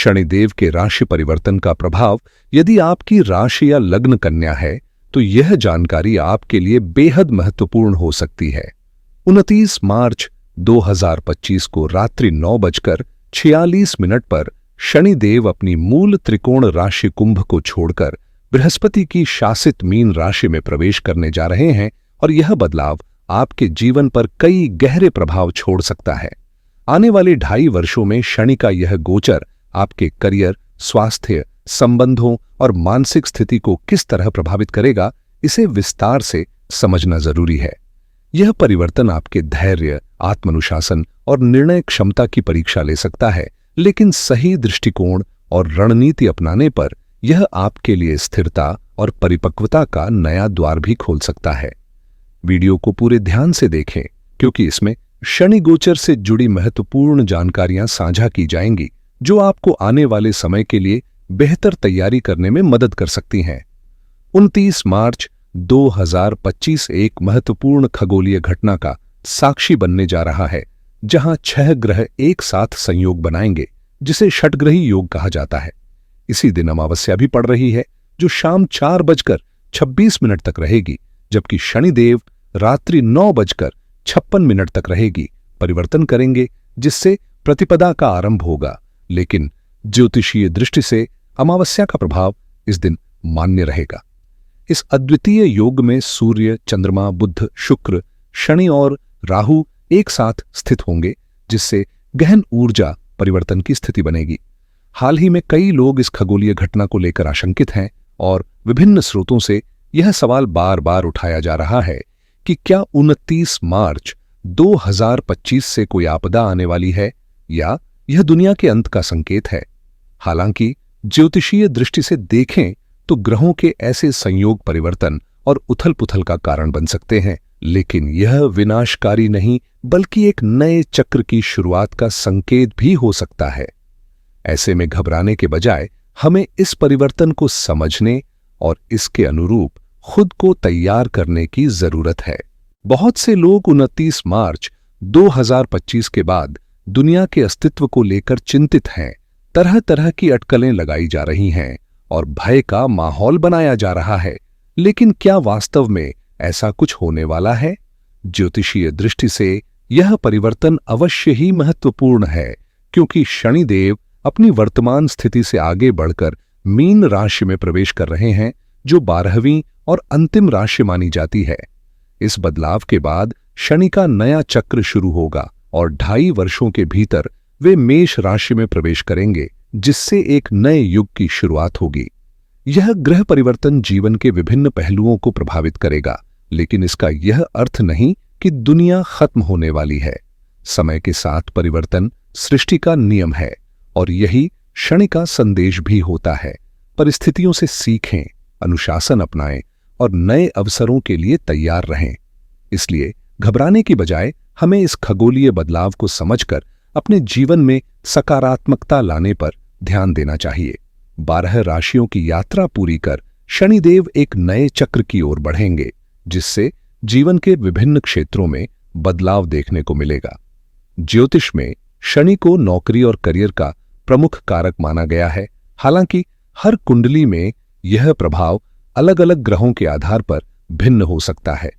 शनिदेव के राशि परिवर्तन का प्रभाव यदि आपकी राशि या लग्न कन्या है तो यह जानकारी आपके लिए बेहद महत्वपूर्ण हो सकती है। 29 मार्च 2025 को रात्रि 9:46 पर शनिदेव अपनी मूल त्रिकोण राशि कुंभ को छोड़कर बृहस्पति की शासित मीन राशि में प्रवेश करने जा रहे हैं और यह बदलाव आपके जीवन पर कई गहरे प्रभाव छोड़ सकता है। आने वाले 2.5 वर्षों में शनि का यह गोचर आपके करियर, स्वास्थ्य, संबंधों और मानसिक स्थिति को किस तरह प्रभावित करेगा, इसे विस्तार से समझना जरूरी है। यह परिवर्तन आपके धैर्य, आत्मानुशासन और निर्णय क्षमता की परीक्षा ले सकता है, लेकिन सही दृष्टिकोण और रणनीति अपनाने पर यह आपके लिए स्थिरता और परिपक्वता का नया द्वार भी खोल सकता है। वीडियो को पूरे ध्यान से देखें क्योंकि इसमें शनि गोचर से जुड़ी महत्वपूर्ण जानकारियां साझा की जाएंगी जो आपको आने वाले समय के लिए बेहतर तैयारी करने में मदद कर सकती हैं। 29 मार्च 2025 एक महत्वपूर्ण खगोलीय घटना का साक्षी बनने जा रहा है जहां 6 ग्रह एक साथ संयोग बनाएंगे जिसे षटग्रही योग कहा जाता है। इसी दिन अमावस्या भी पड़ रही है जो शाम 4:26 तक रहेगी, जबकि शनिदेव रात्रि 9:56 तक रहेगी परिवर्तन करेंगे जिससे प्रतिपदा का आरंभ होगा। लेकिन ज्योतिषीय दृष्टि से अमावस्या का प्रभाव इस दिन मान्य रहेगा। इस अद्वितीय योग में सूर्य, चंद्रमा, बुध, शुक्र, शनि और राहु एक साथ स्थित होंगे जिससे गहन ऊर्जा परिवर्तन की स्थिति बनेगी। हाल ही में कई लोग इस खगोलीय घटना को लेकर आशंकित हैं और विभिन्न स्रोतों से यह सवाल बार बार उठाया जा रहा है कि क्या 29 मार्च 2025 से कोई आपदा आने वाली है या यह दुनिया के अंत का संकेत है। हालांकि ज्योतिषीय दृष्टि से देखें तो ग्रहों के ऐसे संयोग परिवर्तन और उथल-पुथल का कारण बन सकते हैं, लेकिन यह विनाशकारी नहीं बल्कि एक नए चक्र की शुरुआत का संकेत भी हो सकता है। ऐसे में घबराने के बजाय हमें इस परिवर्तन को समझने और इसके अनुरूप खुद को तैयार करने की जरूरत है। बहुत से लोग 29 मार्च 2025 के बाद दुनिया के अस्तित्व को लेकर चिंतित हैं। तरह तरह की अटकलें लगाई जा रही हैं और भय का माहौल बनाया जा रहा है। लेकिन क्या वास्तव में ऐसा कुछ होने वाला है? ज्योतिषीय दृष्टि से यह परिवर्तन अवश्य ही महत्वपूर्ण है क्योंकि शनिदेव अपनी वर्तमान स्थिति से आगे बढ़कर मीन राशि में प्रवेश कर रहे हैं जो 12वीं और अंतिम राशि मानी जाती है। इस बदलाव के बाद शनि का नया चक्र शुरू होगा और 2.5 वर्षों के भीतर वे मेष राशि में प्रवेश करेंगे जिससे एक नए युग की शुरुआत होगी। यह ग्रह परिवर्तन जीवन के विभिन्न पहलुओं को प्रभावित करेगा, लेकिन इसका यह अर्थ नहीं कि दुनिया खत्म होने वाली है। समय के साथ परिवर्तन सृष्टि का नियम है और यही शनि का संदेश भी होता है। परिस्थितियों से सीखें, अनुशासन अपनाएं और नए अवसरों के लिए तैयार रहें। इसलिए घबराने की बजाय हमें इस खगोलीय बदलाव को समझकर अपने जीवन में सकारात्मकता लाने पर ध्यान देना चाहिए। 12 राशियों की यात्रा पूरी कर शनिदेव एक नए चक्र की ओर बढ़ेंगे जिससे जीवन के विभिन्न क्षेत्रों में बदलाव देखने को मिलेगा। ज्योतिष में शनि को नौकरी और करियर का प्रमुख कारक माना गया है। हालांकि हर कुंडली में यह प्रभाव अलग अलग ग्रहों के आधार पर भिन्न हो सकता है।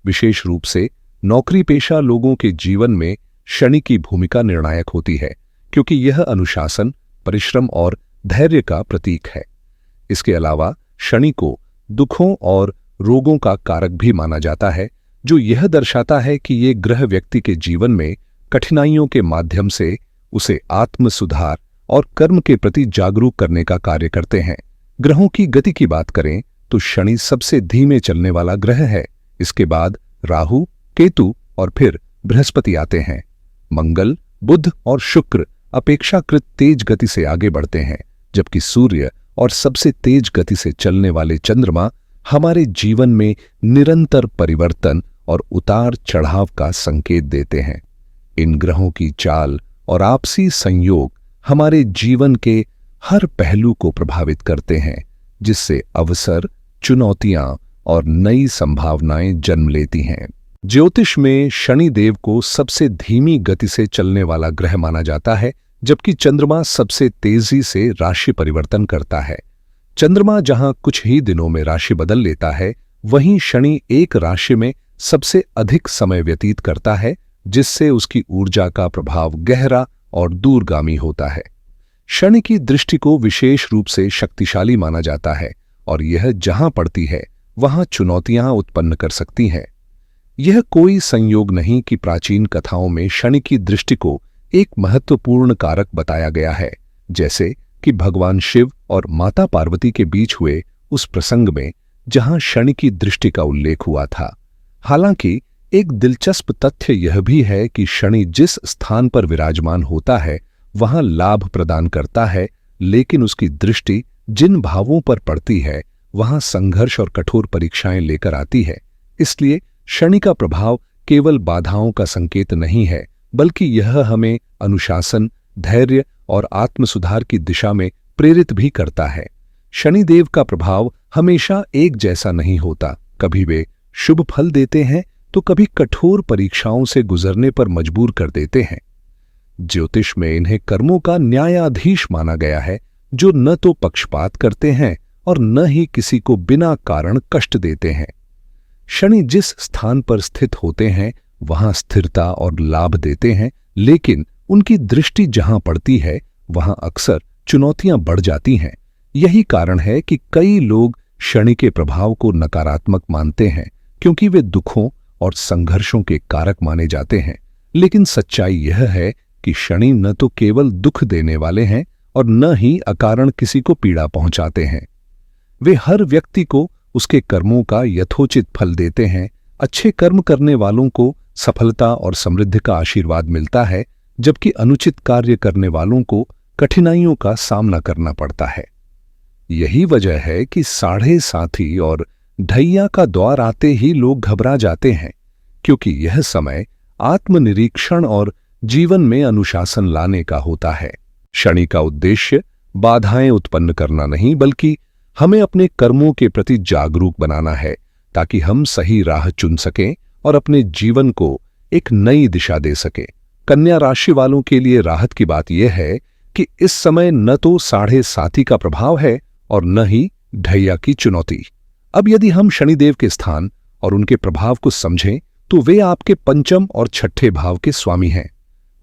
विशेष रूप से नौकरी पेशा लोगों के जीवन में शनि की भूमिका निर्णायक होती है क्योंकि यह अनुशासन, परिश्रम और धैर्य का प्रतीक है। इसके अलावा शनि को दुखों और रोगों का कारक भी माना जाता है जो यह दर्शाता है कि ये ग्रह व्यक्ति के जीवन में कठिनाइयों के माध्यम से उसे आत्म सुधार और कर्म के प्रति जागरूक करने का कार्य करते हैं। ग्रहों की गति की बात करें तो शनि सबसे धीमे चलने वाला ग्रह है। इसके बाद राहु, केतु और फिर बृहस्पति आते हैं। मंगल, बुध और शुक्र अपेक्षाकृत तेज गति से आगे बढ़ते हैं, जबकि सूर्य और सबसे तेज गति से चलने वाले चंद्रमा हमारे जीवन में निरंतर परिवर्तन और उतार चढ़ाव का संकेत देते हैं। इन ग्रहों की चाल और आपसी संयोग हमारे जीवन के हर पहलू को प्रभावित करते हैं, जिससे अवसर, चुनौतियां और नई संभावनाएं जन्म लेती हैं। ज्योतिष में शनि देव को सबसे धीमी गति से चलने वाला ग्रह माना जाता है, जबकि चंद्रमा सबसे तेजी से राशि परिवर्तन करता है। चंद्रमा जहां कुछ ही दिनों में राशि बदल लेता है, वहीं शनि एक राशि में सबसे अधिक समय व्यतीत करता है, जिससे उसकी ऊर्जा का प्रभाव गहरा और दूरगामी होता है। शनि की दृष्टि को विशेष रूप से शक्तिशाली माना जाता है और यह जहां पड़ती है वहां चुनौतियां उत्पन्न कर सकती है। यह कोई संयोग नहीं कि प्राचीन कथाओं में शनि की दृष्टि को एक महत्वपूर्ण कारक बताया गया है, जैसे कि भगवान शिव और माता पार्वती के बीच हुए उस प्रसंग में जहां शनि की दृष्टि का उल्लेख हुआ था। हालांकि एक दिलचस्प तथ्य यह भी है कि शनि जिस स्थान पर विराजमान होता है वहां लाभ प्रदान करता है, लेकिन उसकी दृष्टि जिन भावों पर पड़ती है वहां संघर्ष और कठोर परीक्षाएं लेकर आती है। इसलिए शनि का प्रभाव केवल बाधाओं का संकेत नहीं है, बल्कि यह हमें अनुशासन, धैर्य और आत्मसुधार की दिशा में प्रेरित भी करता है। शनिदेव का प्रभाव हमेशा एक जैसा नहीं होता। कभी वे शुभ फल देते हैं तो कभी कठोर परीक्षाओं से गुजरने पर मजबूर कर देते हैं। ज्योतिष में इन्हें कर्मों का न्यायाधीश माना गया है, जो न तो पक्षपात करते हैं और न ही किसी को बिना कारण कष्ट देते हैं। शनि जिस स्थान पर स्थित होते हैं वहां स्थिरता और लाभ देते हैं, लेकिन उनकी दृष्टि जहां पड़ती है वहां अक्सर चुनौतियां बढ़ जाती हैं। यही कारण है कि कई लोग शनि के प्रभाव को नकारात्मक मानते हैं, क्योंकि वे दुखों और संघर्षों के कारक माने जाते हैं। लेकिन सच्चाई यह है कि शनि न तो केवल दुख देने वाले हैं और न ही अकारण किसी को पीड़ा पहुंचाते हैं। वे हर व्यक्ति को उसके कर्मों का यथोचित फल देते हैं। अच्छे कर्म करने वालों को सफलता और समृद्धि का आशीर्वाद मिलता है, जबकि अनुचित कार्य करने वालों को कठिनाइयों का सामना करना पड़ता है। यही वजह है कि साढ़े साथी और ढैया का द्वार आते ही लोग घबरा जाते हैं, क्योंकि यह समय आत्मनिरीक्षण और जीवन में अनुशासन लाने का होता है। शनि का उद्देश्य बाधाएं उत्पन्न करना नहीं, बल्कि हमें अपने कर्मों के प्रति जागरूक बनाना है, ताकि हम सही राह चुन सकें और अपने जीवन को एक नई दिशा दे सकें। कन्या राशि वालों के लिए राहत की बात यह है कि इस समय न तो साढ़े साथी का प्रभाव है और न ही ढैया की चुनौती। अब यदि हम शनिदेव के स्थान और उनके प्रभाव को समझें तो वे आपके पंचम और छठे भाव के स्वामी हैं।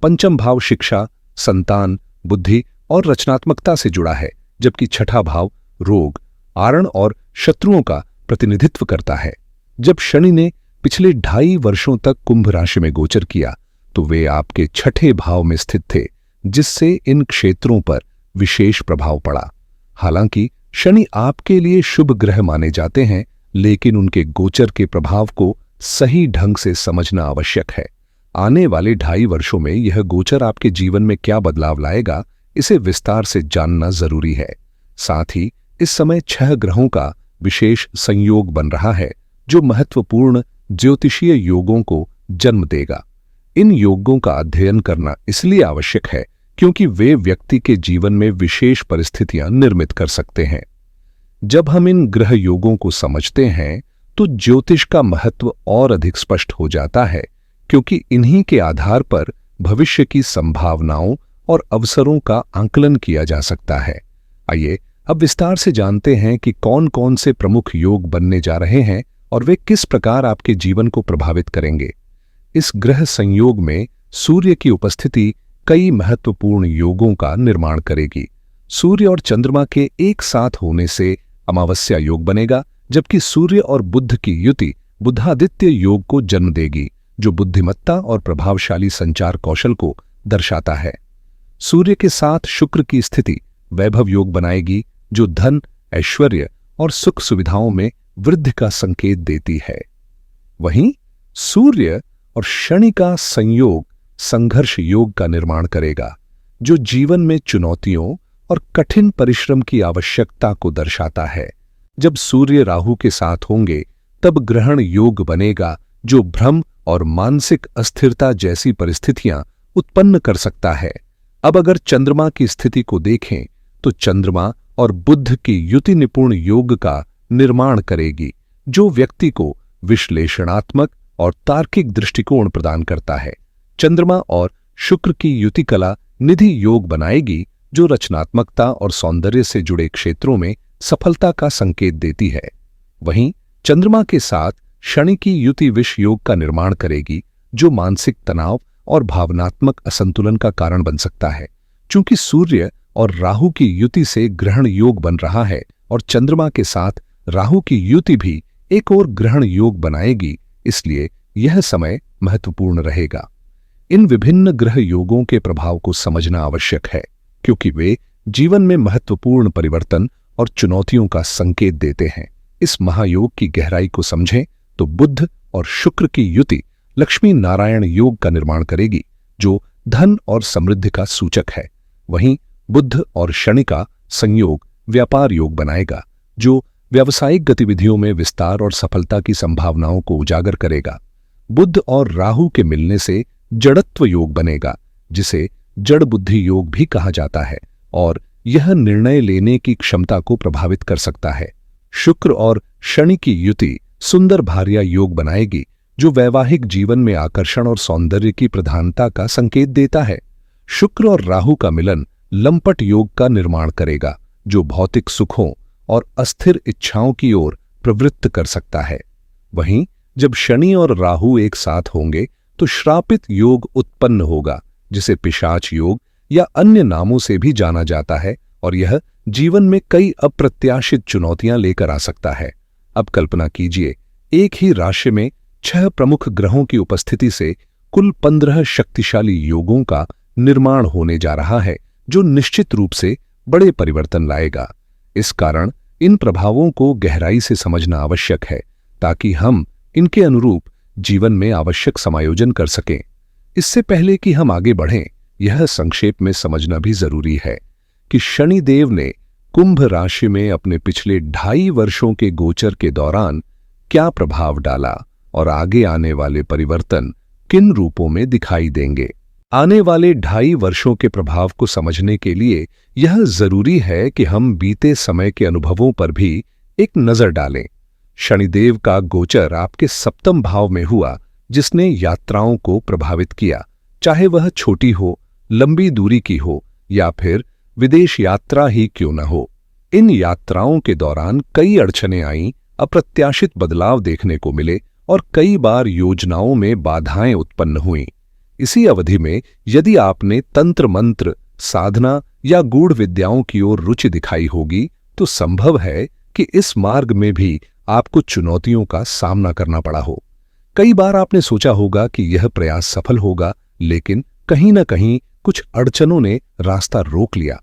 पंचम भाव शिक्षा, संतान, बुद्धि और रचनात्मकता से जुड़ा है, जबकि छठा भाव रोग, आरण और शत्रुओं का प्रतिनिधित्व करता है। जब शनि ने पिछले 2.5 वर्षों तक कुंभ राशि में गोचर किया तो वे आपके छठे भाव में स्थित थे, जिससे इन क्षेत्रों पर विशेष प्रभाव पड़ा। हालांकि शनि आपके लिए शुभ ग्रह माने जाते हैं, लेकिन उनके गोचर के प्रभाव को सही ढंग से समझना आवश्यक है। आने वाले 2.5 वर्षों में यह गोचर आपके जीवन में क्या बदलाव लाएगा, इसे विस्तार से जानना जरूरी है। साथ ही इस समय 6 ग्रहों का विशेष संयोग बन रहा है, जो महत्वपूर्ण ज्योतिषीय योगों को जन्म देगा। इन योगों का अध्ययन करना इसलिए आवश्यक है क्योंकि वे व्यक्ति के जीवन में विशेष परिस्थितियां निर्मित कर सकते हैं। जब हम इन ग्रह योगों को समझते हैं तो ज्योतिष का महत्व और अधिक स्पष्ट हो जाता है, क्योंकि इन्हीं के आधार पर भविष्य की संभावनाओं और अवसरों का आंकलन किया जा सकता है। आइए अब विस्तार से जानते हैं कि कौन कौन से प्रमुख योग बनने जा रहे हैं और वे किस प्रकार आपके जीवन को प्रभावित करेंगे। इस ग्रह संयोग में सूर्य की उपस्थिति कई महत्वपूर्ण योगों का निर्माण करेगी। सूर्य और चंद्रमा के एक साथ होने से अमावस्या योग बनेगा, जबकि सूर्य और बुध की युति बुधादित्य योग को जन्म देगी, जो बुद्धिमत्ता और प्रभावशाली संचार कौशल को दर्शाता है। सूर्य के साथ शुक्र की स्थिति वैभव योग बनाएगी, जो धन, ऐश्वर्य और सुख सुविधाओं में वृद्धि का संकेत देती है। वहीं सूर्य और शनि का संयोग संघर्ष योग का निर्माण करेगा, जो जीवन में चुनौतियों और कठिन परिश्रम की आवश्यकता को दर्शाता है। जब सूर्य राहु के साथ होंगे तब ग्रहण योग बनेगा, जो भ्रम और मानसिक अस्थिरता जैसी परिस्थितियां उत्पन्न कर सकता है। अब अगर चंद्रमा की स्थिति को देखें तो चंद्रमा और बुध की युति निपुण योग का निर्माण करेगी, जो व्यक्ति को विश्लेषणात्मक और तार्किक दृष्टिकोण प्रदान करता है। चंद्रमा और शुक्र की युति कला निधि योग बनाएगी, जो रचनात्मकता और सौंदर्य से जुड़े क्षेत्रों में सफलता का संकेत देती है। वहीं चंद्रमा के साथ शनि की युति विष योग का निर्माण करेगी, जो मानसिक तनाव और भावनात्मक असंतुलन का कारण बन सकता है। चूंकि सूर्य और राहु की युति से ग्रहण योग बन रहा है और चंद्रमा के साथ राहु की युति भी एक और ग्रहण योग बनाएगी, इसलिए यह समय महत्वपूर्ण रहेगा। इन विभिन्न ग्रह योगों के प्रभाव को समझना आवश्यक है, क्योंकि वे जीवन में महत्वपूर्ण परिवर्तन और चुनौतियों का संकेत देते हैं। इस महायोग की गहराई को समझें तो बुध और शुक्र की युति लक्ष्मी नारायण योग का निर्माण करेगी, जो धन और समृद्धि का सूचक है। वहीं बुध और शनि का संयोग व्यापार योग बनाएगा, जो व्यावसायिक गतिविधियों में विस्तार और सफलता की संभावनाओं को उजागर करेगा। बुध और राहु के मिलने से जड़त्व योग बनेगा, जिसे जड़ बुद्धि योग भी कहा जाता है, और यह निर्णय लेने की क्षमता को प्रभावित कर सकता है। शुक्र और शनि की युति सुंदर भार्या योग बनाएगी, जो वैवाहिक जीवन में आकर्षण और सौंदर्य की प्रधानता का संकेत देता है। शुक्र और राहु का मिलन लंपट योग का निर्माण करेगा, जो भौतिक सुखों और अस्थिर इच्छाओं की ओर प्रवृत्त कर सकता है। वहीं जब शनि और राहु एक साथ होंगे तो श्रापित योग उत्पन्न होगा, जिसे पिशाच योग या अन्य नामों से भी जाना जाता है, और यह जीवन में कई अप्रत्याशित चुनौतियां लेकर आ सकता है। अब कल्पना कीजिए, एक ही राशि में 6 प्रमुख ग्रहों की उपस्थिति से कुल 15 शक्तिशाली योगों का निर्माण होने जा रहा है, जो निश्चित रूप से बड़े परिवर्तन लाएगा। इस कारण इन प्रभावों को गहराई से समझना आवश्यक है, ताकि हम इनके अनुरूप जीवन में आवश्यक समायोजन कर सकें। इससे पहले कि हम आगे बढ़ें, यह संक्षेप में समझना भी जरूरी है कि शनिदेव ने कुंभ राशि में अपने पिछले 2.5 वर्षों के गोचर के दौरान क्या प्रभाव डाला और आगे आने वाले परिवर्तन किन रूपों में दिखाई देंगे। आने वाले 2.5 वर्षों के प्रभाव को समझने के लिए यह जरूरी है कि हम बीते समय के अनुभवों पर भी एक नजर डालें। शनिदेव का गोचर आपके 7वें भाव में हुआ, जिसने यात्राओं को प्रभावित किया, चाहे वह छोटी हो, लंबी दूरी की हो या फिर विदेश यात्रा ही क्यों न हो। इन यात्राओं के दौरान कई अड़चनें आईं, अप्रत्याशित बदलाव देखने को मिले और कई बार योजनाओं में बाधाएं उत्पन्न हुईं। इसी अवधि में यदि आपने तंत्र मंत्र, साधना या गूढ़ विद्याओं की ओर रुचि दिखाई होगी, तो संभव है कि इस मार्ग में भी आपको चुनौतियों का सामना करना पड़ा हो। कई बार आपने सोचा होगा कि यह प्रयास सफल होगा, लेकिन कहीं न कहीं कुछ अड़चनों ने रास्ता रोक लिया।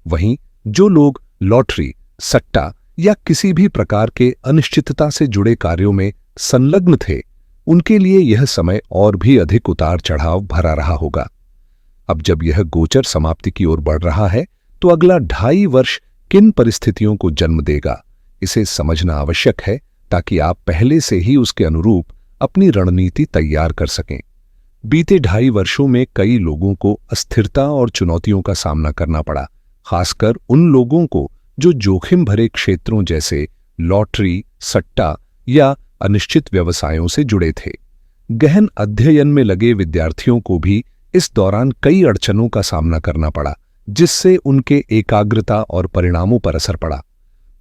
वहीं जो लोग लॉटरी, सट्टा या किसी भी प्रकार के अनिश्चितता से जुड़े कार्यों में संलग्न थे, उनके लिए यह समय और भी अधिक उतार चढ़ाव भरा रहा होगा। अब जब यह गोचर समाप्ति की ओर बढ़ रहा है, तो अगला 2.5 वर्ष किन परिस्थितियों को जन्म देगा, इसे समझना आवश्यक है, ताकि आप पहले से ही उसके अनुरूप अपनी रणनीति तैयार कर सकें। बीते 2.5 वर्षों में कई लोगों को अस्थिरता और चुनौतियों का सामना करना पड़ा, खासकर उन लोगों को जो जोखिम भरे क्षेत्रों जैसे लॉटरी, सट्टा या अनिश्चित व्यवसायों से जुड़े थे। गहन अध्ययन में लगे विद्यार्थियों को भी इस दौरान कई अड़चनों का सामना करना पड़ा, जिससे उनके एकाग्रता और परिणामों पर असर पड़ा।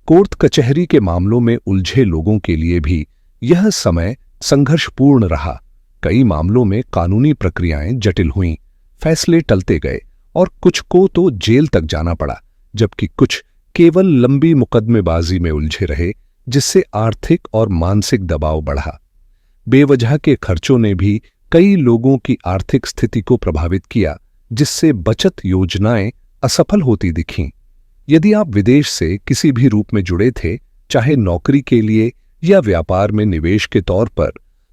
कोर्ट कचहरी के मामलों में उलझे लोगों के लिए भी यह समय संघर्षपूर्ण रहा। कई मामलों में कानूनी प्रक्रियाएं जटिल हुईं, फैसले टलते गए और कुछ को तो जेल तक जाना पड़ा, जबकि कुछ केवल लंबी मुकदमेबाजी में उलझे रहे, जिससे आर्थिक और मानसिक दबाव बढ़ा। बेवजह के खर्चों ने भी कई लोगों की आर्थिक स्थिति को प्रभावित किया, जिससे बचत योजनाएं असफल होती दिखीं। यदि आप विदेश से किसी भी रूप में जुड़े थे, चाहे नौकरी के लिए या व्यापार में निवेश के तौर पर,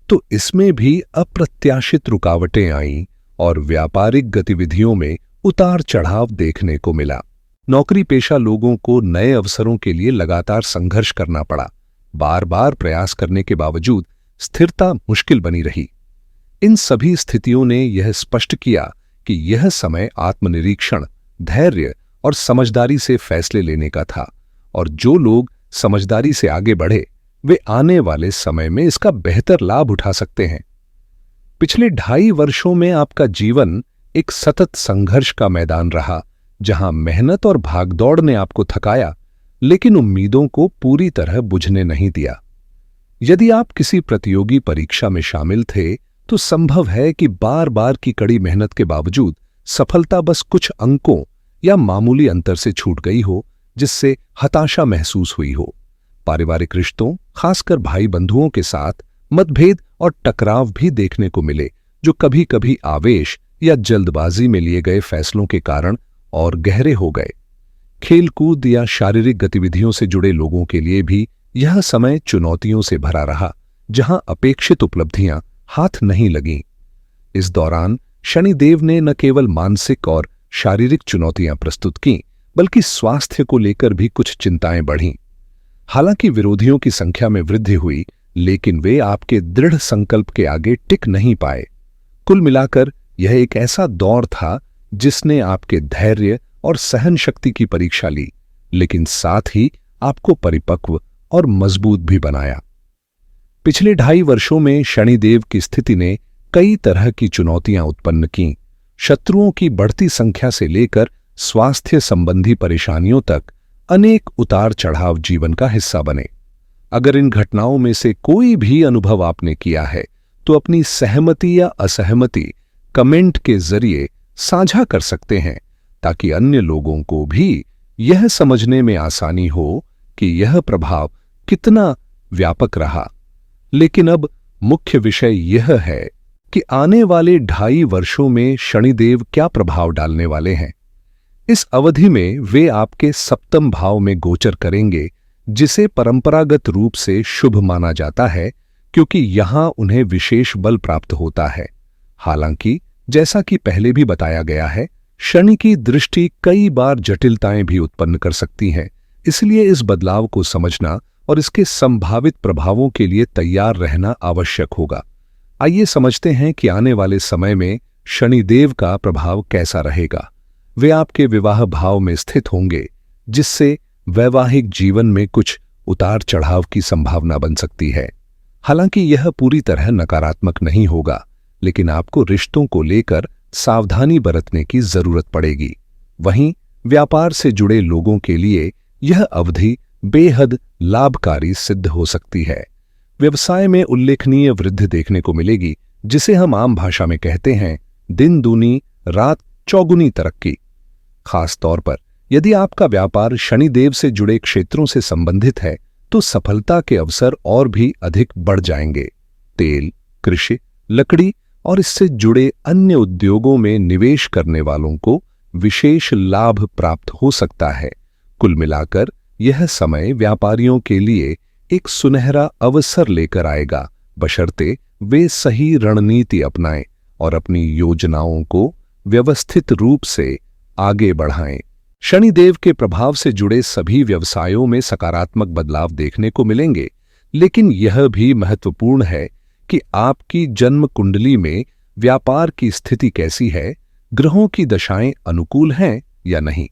तो इसमें भी अप्रत्याशित रुकावटें आईं और व्यापारिक गतिविधियों में उतार चढ़ाव देखने को मिला। नौकरी पेशा लोगों को नए अवसरों के लिए लगातार संघर्ष करना पड़ा। बार बार प्रयास करने के बावजूद स्थिरता मुश्किल बनी रही। इन सभी स्थितियों ने यह स्पष्ट किया कि यह समय आत्मनिरीक्षण, धैर्य और समझदारी से फैसले लेने का था, और जो लोग समझदारी से आगे बढ़े, वे आने वाले समय में इसका बेहतर लाभ उठा सकते हैं। पिछले 2.5 वर्षों में आपका जीवन एक सतत संघर्ष का मैदान रहा, जहां मेहनत और भागदौड़ ने आपको थकाया, लेकिन उम्मीदों को पूरी तरह बुझने नहीं दिया। यदि आप किसी प्रतियोगी परीक्षा में शामिल थे, तो संभव है कि बार बार की कड़ी मेहनत के बावजूद सफलता बस कुछ अंकों या मामूली अंतर से छूट गई हो, जिससे हताशा महसूस हुई हो। पारिवारिक रिश्तों, खासकर भाई बंधुओं के साथ मतभेद और टकराव भी देखने को मिले, जो कभी कभी आवेश या जल्दबाजी में लिए गए फैसलों के कारण और गहरे हो गए। खेलकूद या शारीरिक गतिविधियों से जुड़े लोगों के लिए भी यह समय चुनौतियों से भरा रहा, जहां अपेक्षित उपलब्धियां हाथ नहीं लगीं। इस दौरान शनिदेव ने न केवल मानसिक और शारीरिक चुनौतियां प्रस्तुत की, बल्कि स्वास्थ्य को लेकर भी कुछ चिंताएं बढ़ीं। हालांकि विरोधियों की संख्या में वृद्धि हुई, लेकिन वे आपके दृढ़ संकल्प के आगे टिक नहीं पाए। कुल मिलाकर यह एक ऐसा दौर था जिसने आपके धैर्य और सहन शक्ति की परीक्षा ली, लेकिन साथ ही आपको परिपक्व और मजबूत भी बनाया। पिछले 2.5 वर्षों में शनिदेव की स्थिति ने कई तरह की चुनौतियां उत्पन्न की। शत्रुओं की बढ़ती संख्या से लेकर स्वास्थ्य संबंधी परेशानियों तक अनेक उतार चढ़ाव जीवन का हिस्सा बने। अगर इन घटनाओं में से कोई भी अनुभव आपने किया है, तो अपनी सहमति या असहमति कमेंट के जरिए साझा कर सकते हैं, ताकि अन्य लोगों को भी यह समझने में आसानी हो कि यह प्रभाव कितना व्यापक रहा। लेकिन अब मुख्य विषय यह है कि आने वाले 2.5 वर्षों में शनिदेव क्या प्रभाव डालने वाले हैं। इस अवधि में वे आपके सप्तम भाव में गोचर करेंगे, जिसे परंपरागत रूप से शुभ माना जाता है, क्योंकि यहां उन्हें विशेष बल प्राप्त होता है। हालांकि जैसा कि पहले भी बताया गया है, शनि की दृष्टि कई बार जटिलताएं भी उत्पन्न कर सकती हैं। इसलिए इस बदलाव को समझना और इसके संभावित प्रभावों के लिए तैयार रहना आवश्यक होगा। आइए समझते हैं कि आने वाले समय में शनिदेव का प्रभाव कैसा रहेगा। वे आपके विवाह भाव में स्थित होंगे, जिससे वैवाहिक जीवन में कुछ उतार चढ़ाव की संभावना बन सकती है। हालांकि यह पूरी तरह नकारात्मक नहीं होगा, लेकिन आपको रिश्तों को लेकर सावधानी बरतने की जरूरत पड़ेगी। वहीं व्यापार से जुड़े लोगों के लिए यह अवधि बेहद लाभकारी सिद्ध हो सकती है। व्यवसाय में उल्लेखनीय वृद्धि देखने को मिलेगी, जिसे हम आम भाषा में कहते हैं दिन दूनी रात चौगुनी तरक्की। खास तौर पर यदि आपका व्यापार शनिदेव से जुड़े क्षेत्रों से संबंधित है, तो सफलता के अवसर और भी अधिक बढ़ जाएंगे। तेल, कृषि, लकड़ी और इससे जुड़े अन्य उद्योगों में निवेश करने वालों को विशेष लाभ प्राप्त हो सकता है। कुल मिलाकर यह समय व्यापारियों के लिए एक सुनहरा अवसर लेकर आएगा, बशर्ते वे सही रणनीति अपनाएं और अपनी योजनाओं को व्यवस्थित रूप से आगे बढ़ाएं। शनिदेव के प्रभाव से जुड़े सभी व्यवसायों में सकारात्मक बदलाव देखने को मिलेंगे, लेकिन यह भी महत्वपूर्ण है कि आपकी जन्म कुंडली में व्यापार की स्थिति कैसी है, ग्रहों की दशाएं अनुकूल हैं या नहीं।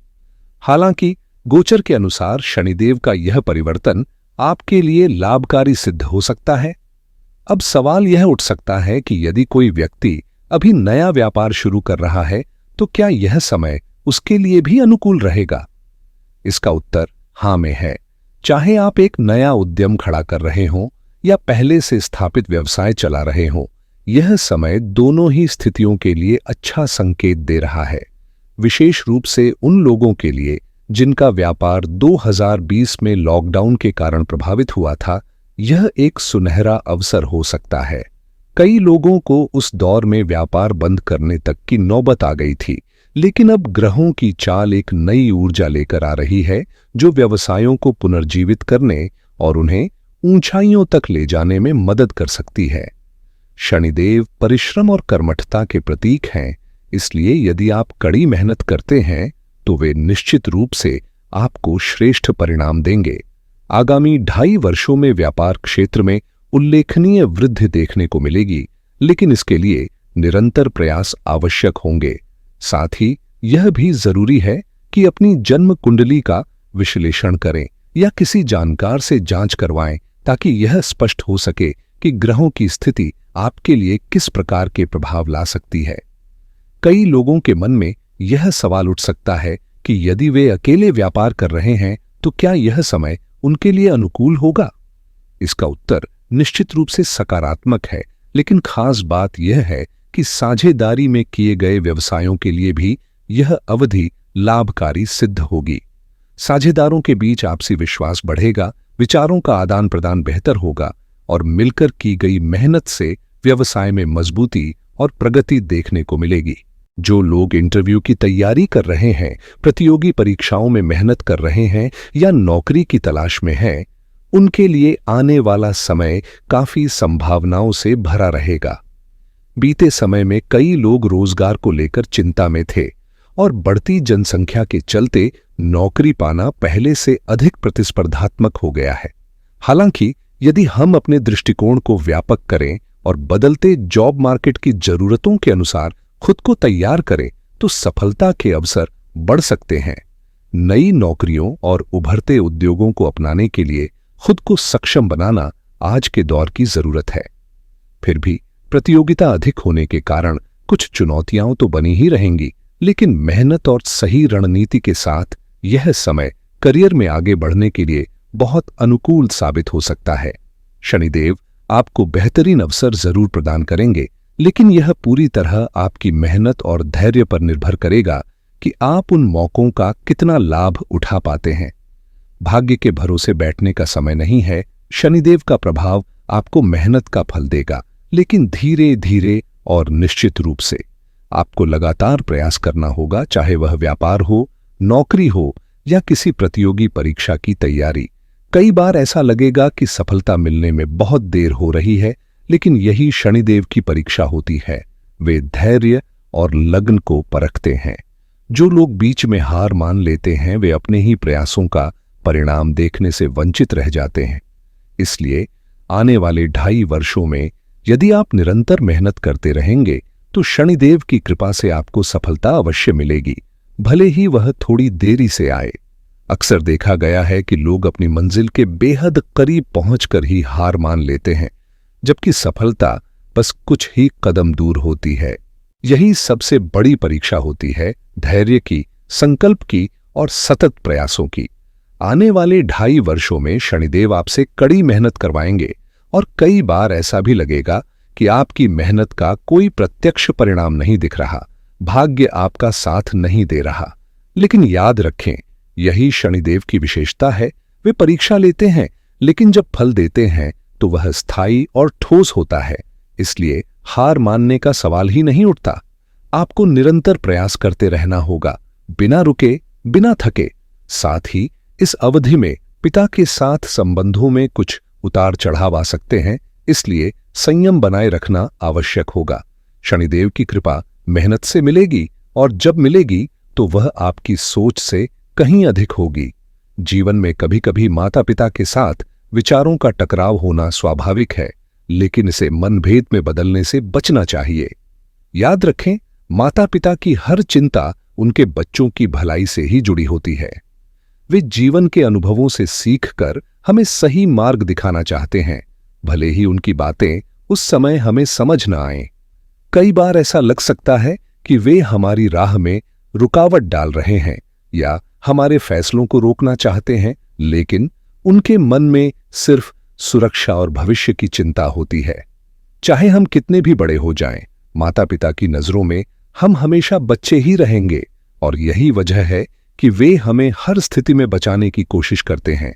हालांकि गोचर के अनुसार शनिदेव का यह परिवर्तन आपके लिए लाभकारी सिद्ध हो सकता है। अब सवाल यह उठ सकता है कि यदि कोई व्यक्ति अभी नया व्यापार शुरू कर रहा है, तो क्या यह समय उसके लिए भी अनुकूल रहेगा? इसका उत्तर हां में है। चाहे आप एक नया उद्यम खड़ा कर रहे हों या पहले से स्थापित व्यवसाय चला रहे हों, यह समय दोनों ही स्थितियों के लिए अच्छा संकेत दे रहा है। विशेष रूप से उन लोगों के लिए जिनका व्यापार 2020 में लॉकडाउन के कारण प्रभावित हुआ था, यह एक सुनहरा अवसर हो सकता है। कई लोगों को उस दौर में व्यापार बंद करने तक की नौबत आ गई थी, लेकिन अब ग्रहों की चाल एक नई ऊर्जा लेकर आ रही है, जो व्यवसायों को पुनर्जीवित करने और उन्हें ऊंचाइयों तक ले जाने में मदद कर सकती है। शनिदेव परिश्रम और कर्मठता के प्रतीक हैं, इसलिए यदि आप कड़ी मेहनत करते हैं तो वे निश्चित रूप से आपको श्रेष्ठ परिणाम देंगे। आगामी 2.5 वर्षों में व्यापार क्षेत्र में उल्लेखनीय वृद्धि देखने को मिलेगी, लेकिन इसके लिए निरंतर प्रयास आवश्यक होंगे। साथ ही यह भी जरूरी है कि अपनी जन्म कुंडली का विश्लेषण करें या किसी जानकार से जांच करवाएं, ताकि यह स्पष्ट हो सके कि ग्रहों की स्थिति आपके लिए किस प्रकार के प्रभाव ला सकती है। कई लोगों के मन में यह सवाल उठ सकता है कि यदि वे अकेले व्यापार कर रहे हैं तो क्या यह समय उनके लिए अनुकूल होगा? इसका उत्तर निश्चित रूप से सकारात्मक है, लेकिन खास बात यह है कि साझेदारी में किए गए व्यवसायों के लिए भी यह अवधि लाभकारी सिद्ध होगी। साझेदारों के बीच आपसी विश्वास बढ़ेगा, विचारों का आदान प्रदान बेहतर होगा और मिलकर की गई मेहनत से व्यवसाय में मजबूती और प्रगति देखने को मिलेगी। जो लोग इंटरव्यू की तैयारी कर रहे हैं, प्रतियोगी परीक्षाओं में मेहनत कर रहे हैं या नौकरी की तलाश में हैं, उनके लिए आने वाला समय काफी संभावनाओं से भरा रहेगा। बीते समय में कई लोग रोजगार को लेकर चिंता में थे और बढ़ती जनसंख्या के चलते नौकरी पाना पहले से अधिक प्रतिस्पर्धात्मक हो गया है। हालांकि यदि हम अपने दृष्टिकोण को व्यापक करें और बदलते जॉब मार्केट की जरूरतों के अनुसार खुद को तैयार करें तो सफलता के अवसर बढ़ सकते हैं। नई नौकरियों और उभरते उद्योगों को अपनाने के लिए खुद को सक्षम बनाना आज के दौर की जरूरत है। फिर भी प्रतियोगिता अधिक होने के कारण कुछ चुनौतियां तो बनी ही रहेंगी, लेकिन मेहनत और सही रणनीति के साथ यह समय करियर में आगे बढ़ने के लिए बहुत अनुकूल साबित हो सकता है। शनिदेव आपको बेहतरीन अवसर जरूर प्रदान करेंगे, लेकिन यह पूरी तरह आपकी मेहनत और धैर्य पर निर्भर करेगा कि आप उन मौकों का कितना लाभ उठा पाते हैं। भाग्य के भरोसे बैठने का समय नहीं है। शनिदेव का प्रभाव आपको मेहनत का फल देगा, लेकिन धीरे धीरे और निश्चित रूप से। आपको लगातार प्रयास करना होगा, चाहे वह व्यापार हो, नौकरी हो या किसी प्रतियोगी परीक्षा की तैयारी। कई बार ऐसा लगेगा कि सफलता मिलने में बहुत देर हो रही है, लेकिन यही शनिदेव की परीक्षा होती है। वे धैर्य और लगन को परखते हैं। जो लोग बीच में हार मान लेते हैं वे अपने ही प्रयासों का परिणाम देखने से वंचित रह जाते हैं। इसलिए आने वाले 2.5 वर्षों में यदि आप निरंतर मेहनत करते रहेंगे तो शनिदेव की कृपा से आपको सफलता अवश्य मिलेगी, भले ही वह थोड़ी देरी से आए। अक्सर देखा गया है कि लोग अपनी मंजिल के बेहद करीब पहुंचकर ही हार मान लेते हैं, जबकि सफलता बस कुछ ही कदम दूर होती है। यही सबसे बड़ी परीक्षा होती है, धैर्य की, संकल्प की और सतत प्रयासों की। आने वाले 2.5 वर्षों में शनिदेव आपसे कड़ी मेहनत करवाएंगे और कई बार ऐसा भी लगेगा कि आपकी मेहनत का कोई प्रत्यक्ष परिणाम नहीं दिख रहा, भाग्य आपका साथ नहीं दे रहा। लेकिन याद रखें, यही शनिदेव की विशेषता है। वे परीक्षा लेते हैं, लेकिन जब फल देते हैं तो वह स्थायी और ठोस होता है। इसलिए हार मानने का सवाल ही नहीं उठता। आपको निरंतर प्रयास करते रहना होगा, बिना रुके, बिना थके। साथ ही इस अवधि में पिता के साथ संबंधों में कुछ उतार चढ़ाव आ सकते हैं, इसलिए संयम बनाए रखना आवश्यक होगा। शनिदेव की कृपा मेहनत से मिलेगी और जब मिलेगी तो वह आपकी सोच से कहीं अधिक होगी। जीवन में कभी कभी माता पिता के साथ विचारों का टकराव होना स्वाभाविक है, लेकिन इसे मनभेद में बदलने से बचना चाहिए। याद रखें, माता पिता की हर चिंता उनके बच्चों की भलाई से ही जुड़ी होती है। वे जीवन के अनुभवों से सीखकर हमें सही मार्ग दिखाना चाहते हैं, भले ही उनकी बातें उस समय हमें समझ न आएं। कई बार ऐसा लग सकता है कि वे हमारी राह में रुकावट डाल रहे हैं या हमारे फैसलों को रोकना चाहते हैं, लेकिन उनके मन में सिर्फ सुरक्षा और भविष्य की चिंता होती है। चाहे हम कितने भी बड़े हो जाएं, माता पिता की नजरों में हम हमेशा बच्चे ही रहेंगे और यही वजह है कि वे हमें हर स्थिति में बचाने की कोशिश करते हैं।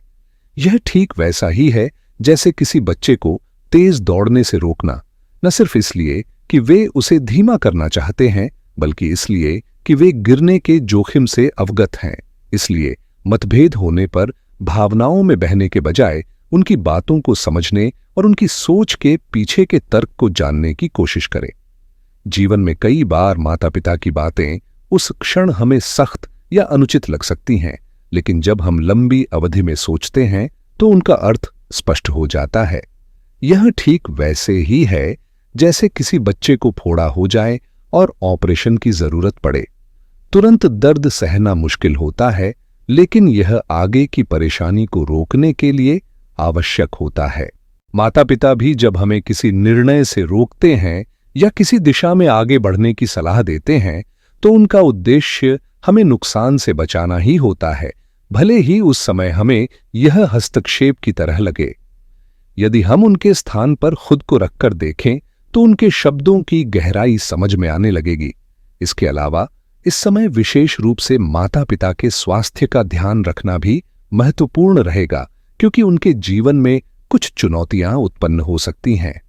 यह ठीक वैसा ही है जैसे किसी बच्चे को तेज दौड़ने से रोकना, न सिर्फ इसलिए कि वे उसे धीमा करना चाहते हैं, बल्कि इसलिए कि वे गिरने के जोखिम से अवगत हैं। इसलिए मतभेद होने पर भावनाओं में बहने के बजाय उनकी बातों को समझने और उनकी सोच के पीछे के तर्क को जानने की कोशिश करें। जीवन में कई बार माता पिता की बातें उस क्षण हमें सख्त या अनुचित लग सकती हैं, लेकिन जब हम लंबी अवधि में सोचते हैं तो उनका अर्थ स्पष्ट हो जाता है। यह ठीक वैसे ही है जैसे किसी बच्चे को फोड़ा हो जाए और ऑपरेशन की जरूरत पड़े। तुरंत दर्द सहना मुश्किल होता है, लेकिन यह आगे की परेशानी को रोकने के लिए आवश्यक होता है। माता पिता भी जब हमें किसी निर्णय से रोकते हैं या किसी दिशा में आगे बढ़ने की सलाह देते हैं तो उनका उद्देश्य हमें नुकसान से बचाना ही होता है, भले ही उस समय हमें यह हस्तक्षेप की तरह लगे। यदि हम उनके स्थान पर खुद को रखकर देखें तो उनके शब्दों की गहराई समझ में आने लगेगी। इसके अलावा इस समय विशेष रूप से माता पिता के स्वास्थ्य का ध्यान रखना भी महत्वपूर्ण रहेगा, क्योंकि उनके जीवन में कुछ चुनौतियां उत्पन्न हो सकती हैं।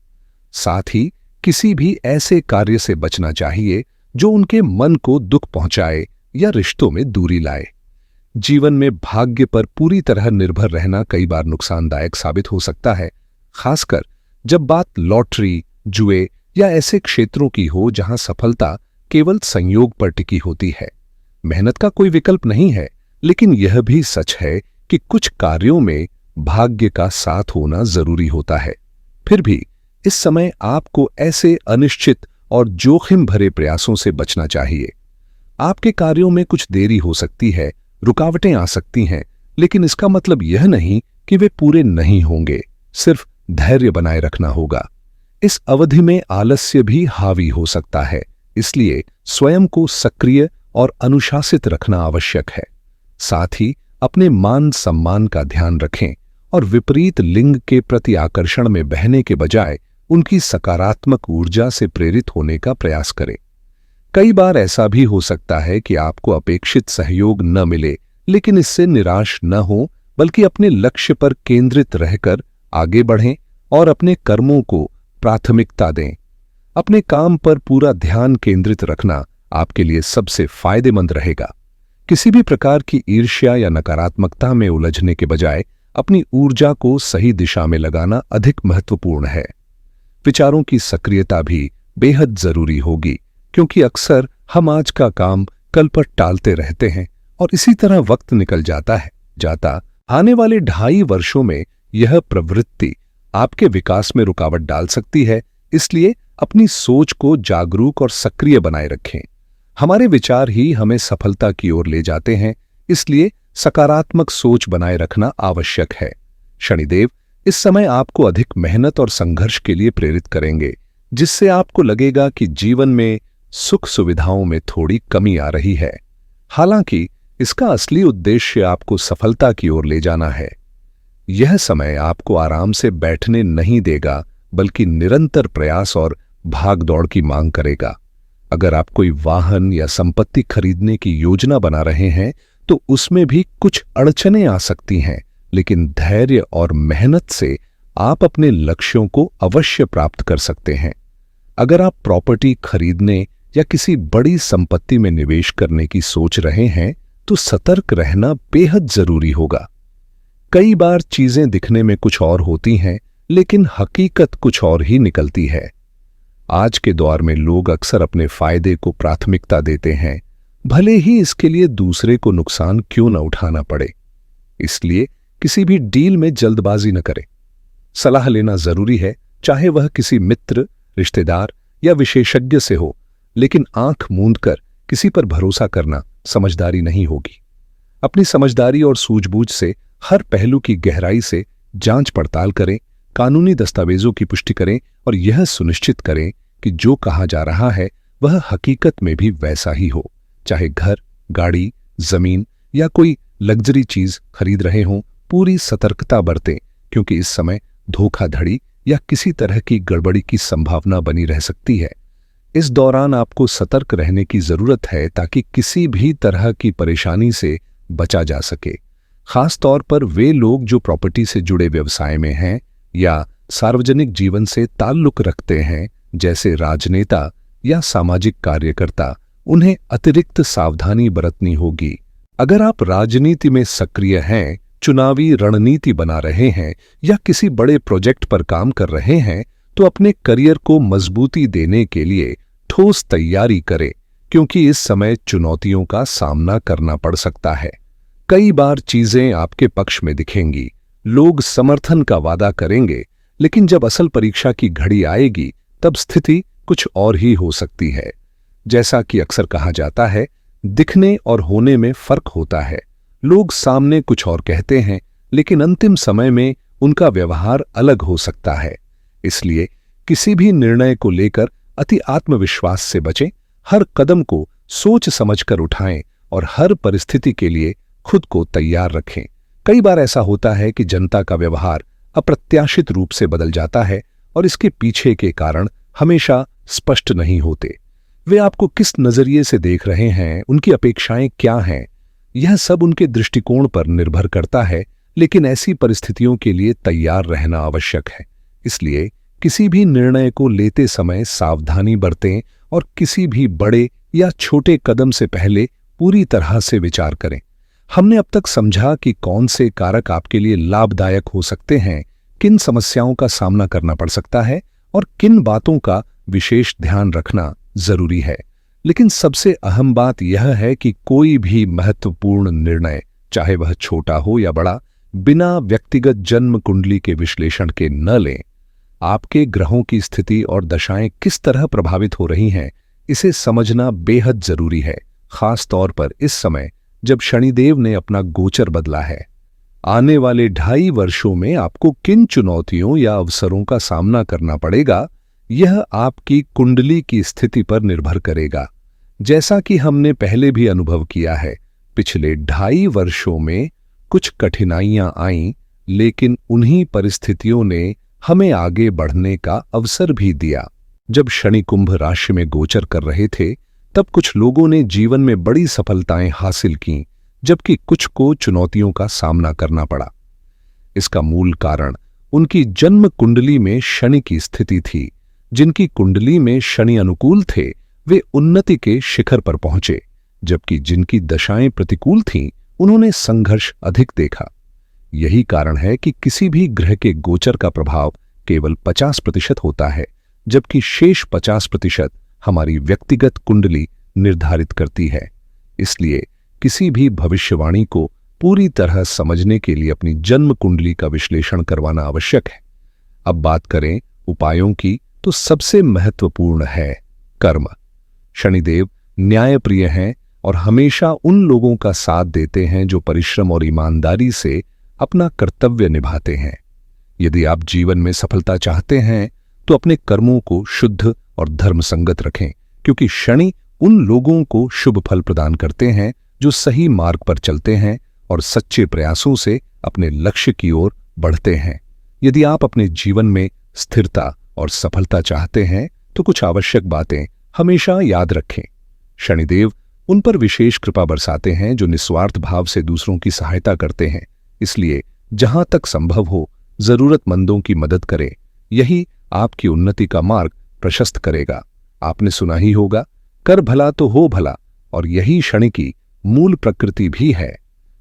साथ ही किसी भी ऐसे कार्य से बचना चाहिए जो उनके मन को दुख पहुंचाए या रिश्तों में दूरी लाए। जीवन में भाग्य पर पूरी तरह निर्भर रहना कई बार नुकसानदायक साबित हो सकता है, खासकर जब बात लॉटरी, जुए या ऐसे क्षेत्रों की हो जहां सफलता केवल संयोग पर टिकी होती है। मेहनत का कोई विकल्प नहीं है, लेकिन यह भी सच है कि कुछ कार्यों में भाग्य का साथ होना जरूरी होता है। फिर भी इस समय आपको ऐसे अनिश्चित और जोखिम भरे प्रयासों से बचना चाहिए। आपके कार्यों में कुछ देरी हो सकती है, रुकावटें आ सकती हैं, लेकिन इसका मतलब यह नहीं कि वे पूरे नहीं होंगे। सिर्फ धैर्य बनाए रखना होगा। इस अवधि में आलस्य भी हावी हो सकता है, इसलिए स्वयं को सक्रिय और अनुशासित रखना आवश्यक है। साथ ही अपने मान सम्मान का ध्यान रखें और विपरीत लिंग के प्रति आकर्षण में बहने के बजाय उनकी सकारात्मक ऊर्जा से प्रेरित होने का प्रयास करें। कई बार ऐसा भी हो सकता है कि आपको अपेक्षित सहयोग न मिले, लेकिन इससे निराश न हो, बल्कि अपने लक्ष्य पर केंद्रित रहकर आगे बढ़ें और अपने कर्मों को प्राथमिकता दें। अपने काम पर पूरा ध्यान केंद्रित रखना आपके लिए सबसे फायदेमंद रहेगा। किसी भी प्रकार की ईर्ष्या या नकारात्मकता में उलझने के बजाय अपनी ऊर्जा को सही दिशा में लगाना अधिक महत्वपूर्ण है। विचारों की सक्रियता भी बेहद जरूरी होगी, क्योंकि अक्सर हम आज का काम कल पर टालते रहते हैं और इसी तरह वक्त निकल जाता आने वाले 2.5 वर्षों में यह प्रवृत्ति आपके विकास में रुकावट डाल सकती है। इसलिए अपनी सोच को जागरूक और सक्रिय बनाए रखें। हमारे विचार ही हमें सफलता की ओर ले जाते हैं, इसलिए सकारात्मक सोच बनाए रखना आवश्यक है। शनिदेव इस समय आपको अधिक मेहनत और संघर्ष के लिए प्रेरित करेंगे, जिससे आपको लगेगा कि जीवन में सुख सुविधाओं में थोड़ी कमी आ रही है। हालांकि इसका असली उद्देश्य आपको सफलता की ओर ले जाना है। यह समय आपको आराम से बैठने नहीं देगा, बल्कि निरंतर प्रयास और भाग दौड़ की मांग करेगा। अगर आप कोई वाहन या संपत्ति खरीदने की योजना बना रहे हैं तो उसमें भी कुछ अड़चनें आ सकती हैं, लेकिन धैर्य और मेहनत से आप अपने लक्ष्यों को अवश्य प्राप्त कर सकते हैं। अगर आप प्रॉपर्टी खरीदने या किसी बड़ी संपत्ति में निवेश करने की सोच रहे हैं तो सतर्क रहना बेहद जरूरी होगा। कई बार चीजें दिखने में कुछ और होती हैं, लेकिन हकीकत कुछ और ही निकलती है। आज के दौर में लोग अक्सर अपने फायदे को प्राथमिकता देते हैं, भले ही इसके लिए दूसरे को नुकसान क्यों न उठाना पड़े। इसलिए किसी भी डील में जल्दबाजी न करें। सलाह लेना जरूरी है, चाहे वह किसी मित्र, रिश्तेदार या विशेषज्ञ से हो, लेकिन आंख मूंद कर किसी पर भरोसा करना समझदारी नहीं होगी। अपनी समझदारी और सूझबूझ से हर पहलू की गहराई से जांच पड़ताल करें, कानूनी दस्तावेजों की पुष्टि करें और यह सुनिश्चित करें कि जो कहा जा रहा है वह हकीकत में भी वैसा ही हो। चाहे घर, गाड़ी, जमीन या कोई लग्जरी चीज खरीद रहे हों, पूरी सतर्कता बरतें, क्योंकि इस समय धोखाधड़ी या किसी तरह की गड़बड़ी की संभावना बनी रह सकती है। इस दौरान आपको सतर्क रहने की जरूरत है ताकि किसी भी तरह की परेशानी से बचा जा सके। खास तौर पर वे लोग जो प्रॉपर्टी से जुड़े व्यवसाय में हैं या सार्वजनिक जीवन से ताल्लुक रखते हैं, जैसे राजनेता या सामाजिक कार्यकर्ता, उन्हें अतिरिक्त सावधानी बरतनी होगी। अगर आप राजनीति में सक्रिय हैं, चुनावी रणनीति बना रहे हैं या किसी बड़े प्रोजेक्ट पर काम कर रहे हैं, तो अपने करियर को मजबूती देने के लिए ठोस तैयारी करें, क्योंकि इस समय चुनौतियों का सामना करना पड़ सकता है। कई बार चीजें आपके पक्ष में दिखेंगी, लोग समर्थन का वादा करेंगे, लेकिन जब असल परीक्षा की घड़ी आएगी तब स्थिति कुछ और ही हो सकती है। जैसा कि अक्सर कहा जाता है, दिखने और होने में फर्क होता है। लोग सामने कुछ और कहते हैं, लेकिन अंतिम समय में उनका व्यवहार अलग हो सकता है। इसलिए किसी भी निर्णय को लेकर अति आत्मविश्वास से बचें, हर कदम को सोच समझकर उठाएं और हर परिस्थिति के लिए खुद को तैयार रखें। कई बार ऐसा होता है कि जनता का व्यवहार अप्रत्याशित रूप से बदल जाता है और इसके पीछे के कारण हमेशा स्पष्ट नहीं होते। वे आपको किस नजरिए से देख रहे हैं, उनकी अपेक्षाएं क्या हैं, यह सब उनके दृष्टिकोण पर निर्भर करता है। लेकिन ऐसी परिस्थितियों के लिए तैयार रहना आवश्यक है। इसलिए किसी भी निर्णय को लेते समय सावधानी बरतें और किसी भी बड़े या छोटे कदम से पहले पूरी तरह से विचार करें। हमने अब तक समझा कि कौन से कारक आपके लिए लाभदायक हो सकते हैं, किन समस्याओं का सामना करना पड़ सकता है और किन बातों का विशेष ध्यान रखना जरूरी है। लेकिन सबसे अहम बात यह है कि कोई भी महत्वपूर्ण निर्णय, चाहे वह छोटा हो या बड़ा, बिना व्यक्तिगत जन्म कुंडली के विश्लेषण के न लें। आपके ग्रहों की स्थिति और दशाएं किस तरह प्रभावित हो रही हैं, इसे समझना बेहद जरूरी है, खास तौर पर इस समय जब शनिदेव ने अपना गोचर बदला है। आने वाले 2.5 वर्षों में आपको किन चुनौतियों या अवसरों का सामना करना पड़ेगा, यह आपकी कुंडली की स्थिति पर निर्भर करेगा। जैसा कि हमने पहले भी अनुभव किया है, पिछले 2.5 वर्षों में कुछ कठिनाइयां आईं, लेकिन उन्हीं परिस्थितियों ने हमें आगे बढ़ने का अवसर भी दिया। जब शनि कुंभ राशि में गोचर कर रहे थे, तब कुछ लोगों ने जीवन में बड़ी सफलताएं हासिल कीं, जबकि कुछ को चुनौतियों का सामना करना पड़ा। इसका मूल कारण उनकी जन्म कुंडली में शनि की स्थिति थी। जिनकी कुंडली में शनि अनुकूल थे, वे उन्नति के शिखर पर पहुंचे, जबकि जिनकी दशाएं प्रतिकूल थीं, उन्होंने संघर्ष अधिक देखा। यही कारण है कि किसी भी ग्रह के गोचर का प्रभाव केवल 50% होता है, जबकि शेष 50% हमारी व्यक्तिगत कुंडली निर्धारित करती है। इसलिए किसी भी भविष्यवाणी को पूरी तरह समझने के लिए अपनी जन्म कुंडली का विश्लेषण करवाना आवश्यक है। अब बात करें उपायों की, तो सबसे महत्वपूर्ण है कर्म। शनिदेव न्यायप्रिय हैं और हमेशा उन लोगों का साथ देते हैं जो परिश्रम और ईमानदारी से अपना कर्तव्य निभाते हैं। यदि आप जीवन में सफलता चाहते हैं, तो अपने कर्मों को शुद्ध और धर्मसंगत रखें, क्योंकि शनि उन लोगों को शुभ फल प्रदान करते हैं जो सही मार्ग पर चलते हैं और सच्चे प्रयासों से अपने लक्ष्य की ओर बढ़ते हैं। यदि आप अपने जीवन में स्थिरता और सफलता चाहते हैं, तो कुछ आवश्यक बातें हमेशा याद रखें। शनिदेव उन पर विशेष कृपा बरसाते हैं जो निस्वार्थ भाव से दूसरों की सहायता करते हैं। इसलिए जहां तक संभव हो, जरूरतमंदों की मदद करें। यही आपकी उन्नति का मार्ग प्रशस्त करेगा। आपने सुना ही होगा, कर भला तो हो भला, और यही शनि की मूल प्रकृति भी है।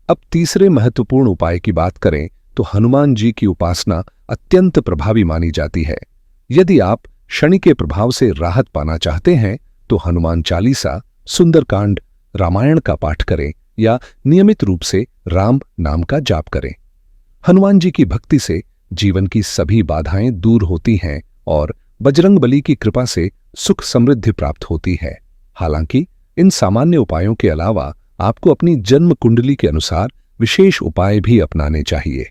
अब तीसरे महत्वपूर्ण उपाय की बात करें तो हनुमान जी की उपासना अत्यंत प्रभावी मानी जाती है। यदि आप शनि के प्रभाव से राहत पाना चाहते हैं, तो हनुमान चालीसा, सुंदरकांड, रामायण का पाठ करें या नियमित रूप से राम नाम का जाप करें। हनुमान जी की भक्ति से जीवन की सभी बाधाएं दूर होती हैं और बजरंगबली की कृपा से सुख समृद्धि प्राप्त होती है। हालांकि इन सामान्य उपायों के अलावा आपको अपनी जन्म कुंडली के अनुसार विशेष उपाय भी अपनाने चाहिए।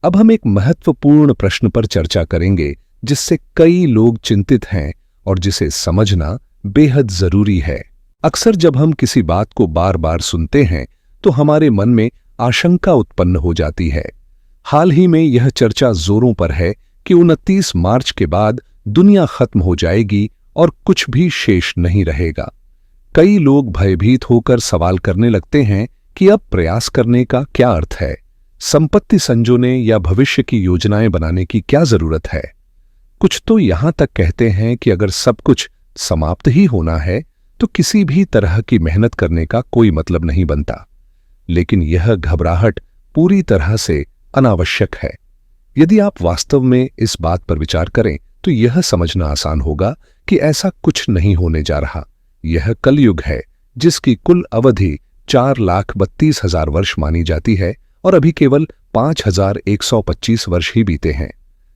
अब हम एक महत्वपूर्ण प्रश्न पर चर्चा करेंगे, जिससे कई लोग चिंतित हैं और जिसे समझना बेहद जरूरी है। अक्सर जब हम किसी बात को बार बार सुनते हैं, तो हमारे मन में आशंका उत्पन्न हो जाती है। हाल ही में यह चर्चा जोरों पर है कि 29 मार्च के बाद दुनिया खत्म हो जाएगी और कुछ भी शेष नहीं रहेगा। कई लोग भयभीत होकर सवाल करने लगते हैं कि अब प्रयास करने का क्या अर्थ है, संपत्ति संजोने या भविष्य की योजनाएं बनाने की क्या जरूरत है। कुछ तो यहां तक कहते हैं कि अगर सब कुछ समाप्त ही होना है, तो किसी भी तरह की मेहनत करने का कोई मतलब नहीं बनता। लेकिन यह घबराहट पूरी तरह से अनावश्यक है। यदि आप वास्तव में इस बात पर विचार करें, तो यह समझना आसान होगा कि ऐसा कुछ नहीं होने जा रहा। यह कलयुग है, जिसकी कुल अवधि 4,32,000 वर्ष मानी जाती है और अभी केवल 5,125 वर्ष ही बीते हैं।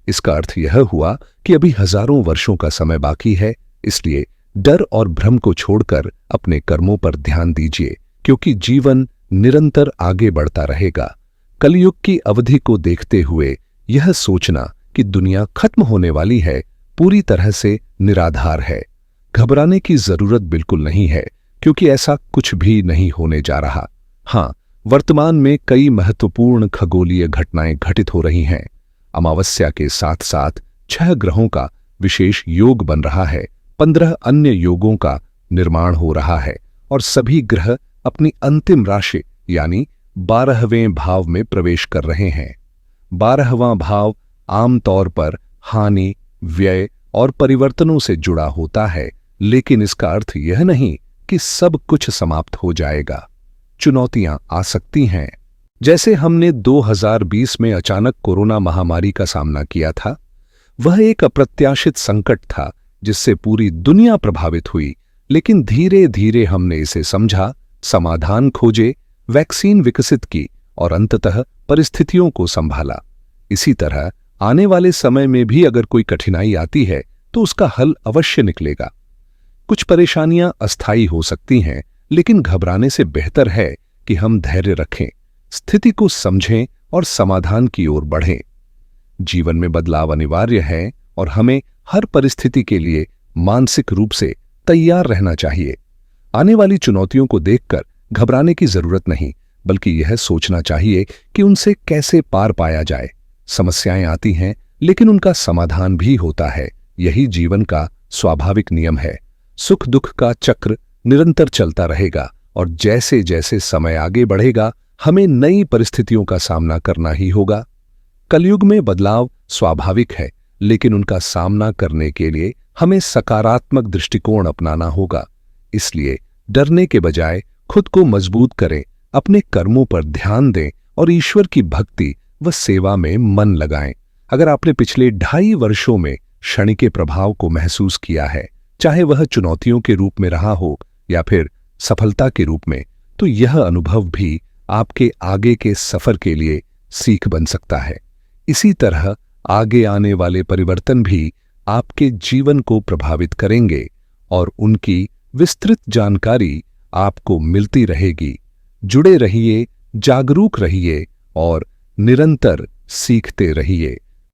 इसका अर्थ यह हुआ कि अभी हजारों वर्षों का समय बाकी है। इसलिए डर और भ्रम को छोड़कर अपने कर्मों पर ध्यान दीजिए, क्योंकि जीवन निरंतर आगे बढ़ता रहेगा। कलयुग की अवधि को देखते हुए यह सोचना कि दुनिया खत्म होने वाली है, पूरी तरह से निराधार है। घबराने की जरूरत बिल्कुल नहीं है, क्योंकि ऐसा कुछ भी नहीं होने जा रहा। हाँ, वर्तमान में कई महत्वपूर्ण खगोलीय घटनाएं घटित हो रही हैं। अमावस्या के साथ साथ 6 ग्रहों का विशेष योग बन रहा है, 15 अन्य योगों का निर्माण हो रहा है और सभी ग्रह अपनी अंतिम राशि यानी 12वें भाव में प्रवेश कर रहे हैं। 12वां भाव आमतौर पर हानि, व्यय और परिवर्तनों से जुड़ा होता है, लेकिन इसका अर्थ यह नहीं कि सब कुछ समाप्त हो जाएगा। चुनौतियां आ सकती हैं, जैसे हमने 2020 में अचानक कोरोना महामारी का सामना किया था। वह एक अप्रत्याशित संकट था जिससे पूरी दुनिया प्रभावित हुई, लेकिन धीरे धीरे हमने इसे समझा, समाधान खोजे, वैक्सीन विकसित की और अंततः परिस्थितियों को संभाला। इसी तरह आने वाले समय में भी अगर कोई कठिनाई आती है तो उसका हल अवश्य निकलेगा। कुछ परेशानियां अस्थायी हो सकती हैं, लेकिन घबराने से बेहतर है कि हम धैर्य रखें, स्थिति को समझें और समाधान की ओर बढ़ें। जीवन में बदलाव अनिवार्य है और हमें हर परिस्थिति के लिए मानसिक रूप से तैयार रहना चाहिए। आने वाली चुनौतियों को देखकर घबराने की जरूरत नहीं, बल्कि यह सोचना चाहिए कि उनसे कैसे पार पाया जाए। समस्याएं आती हैं, लेकिन उनका समाधान भी होता है। यही जीवन का स्वाभाविक नियम है। सुख दुख का चक्र निरंतर चलता रहेगा और जैसे जैसे समय आगे बढ़ेगा, हमें नई परिस्थितियों का सामना करना ही होगा। कलयुग में बदलाव स्वाभाविक है, लेकिन उनका सामना करने के लिए हमें सकारात्मक दृष्टिकोण अपनाना होगा। इसलिए डरने के बजाय खुद को मजबूत करें, अपने कर्मों पर ध्यान दें और ईश्वर की भक्ति व सेवा में मन लगाएं। अगर आपने पिछले 2.5 वर्षों में शनि के प्रभाव को महसूस किया है, चाहे वह चुनौतियों के रूप में रहा हो या फिर सफलता के रूप में, तो यह अनुभव भी आपके आगे के सफर के लिए सीख बन सकता है। इसी तरह आगे आने वाले परिवर्तन भी आपके जीवन को प्रभावित करेंगे और उनकी विस्तृत जानकारी आपको मिलती रहेगी। जुड़े रहिए, जागरूक रहिए और निरंतर सीखते रहिए।